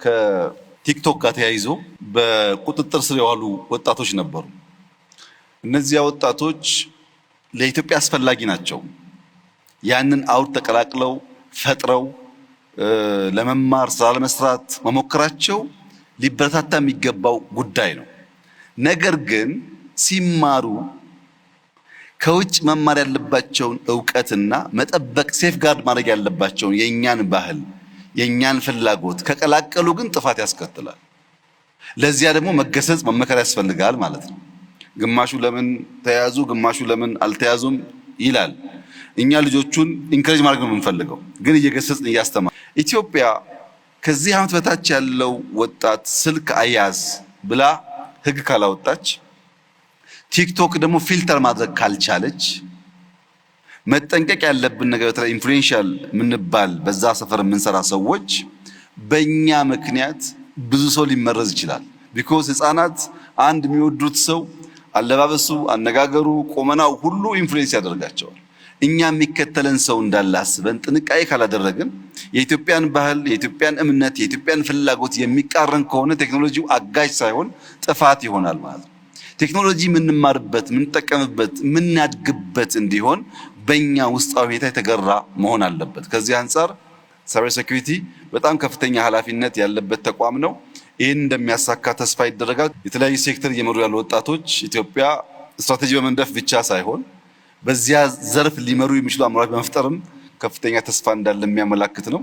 ከቲክቶክ ጋር ተያይዞ በቁጥጥር ስር የዋሉ ወጣቶች ነበሩ። እነዚያ ወጣቶች ለኢትዮጵያ አስፈላጊ ናቸው። ያንን አውድ ተቀላቅለው ፈጥረው ለመማር ስራ ለመስራት መሞከራቸው ሊበረታታ የሚገባው ጉዳይ ነው። ነገር ግን ሲማሩ ከውጭ መማር ያለባቸውን ዕውቀትና መጠበቅ ሴፍጋርድ ማድረግ ያለባቸውን የኛን ባህል የኛን ፍላጎት ከቀላቀሉ ግን ጥፋት ያስከትላል። ለዚያ ደግሞ መገሰጽ መመከር ያስፈልጋል ማለት ነው። ግማሹ ለምን ተያዙ ግማሹ ለምን አልተያዙም ይላል። እኛ ልጆቹን ኢንከሬጅ ማድረግ ነው የምንፈልገው፣ ግን እየገሰጽን እያስተማርን። ኢትዮጵያ ከዚህ ዓመት በታች ያለው ወጣት ስልክ አያዝ ብላ ሕግ ካላወጣች፣ ቲክቶክ ደግሞ ፊልተር ማድረግ ካልቻለች፣ መጠንቀቅ ያለብን ነገር በተለይ ኢንፍሉዌንሻል የምንባል በዛ ሰፈር የምንሰራ ሰዎች በእኛ ምክንያት ብዙ ሰው ሊመረዝ ይችላል። ቢኮዝ ህፃናት አንድ የሚወዱት ሰው አለባበሱ፣ አነጋገሩ፣ ቆመናው ሁሉ ኢንፍሉዌንስ ያደርጋቸዋል። እኛ የሚከተለን ሰው እንዳለ አስበን ጥንቃቄ ካላደረግን የኢትዮጵያን ባህል፣ የኢትዮጵያን እምነት፣ የኢትዮጵያን ፍላጎት የሚቃረን ከሆነ ቴክኖሎጂው አጋዥ ሳይሆን ጥፋት ይሆናል ማለት ነው። ቴክኖሎጂ የምንማርበት፣ የምንጠቀምበት፣ የምናድግበት እንዲሆን በእኛ ውስጣዊ ሁኔታ የተገራ መሆን አለበት። ከዚህ አንጻር ሳይበር ሴኩሪቲ በጣም ከፍተኛ ኃላፊነት ያለበት ተቋም ነው። ይህን እንደሚያሳካ ተስፋ ይደረጋል። የተለያዩ ሴክተር እየመሩ ያሉ ወጣቶች ኢትዮጵያ ስትራቴጂ በመንደፍ ብቻ ሳይሆን በዚያ ዘርፍ ሊመሩ የሚችሉ አመራሮች በመፍጠርም ከፍተኛ ተስፋ እንዳለ የሚያመላክት ነው።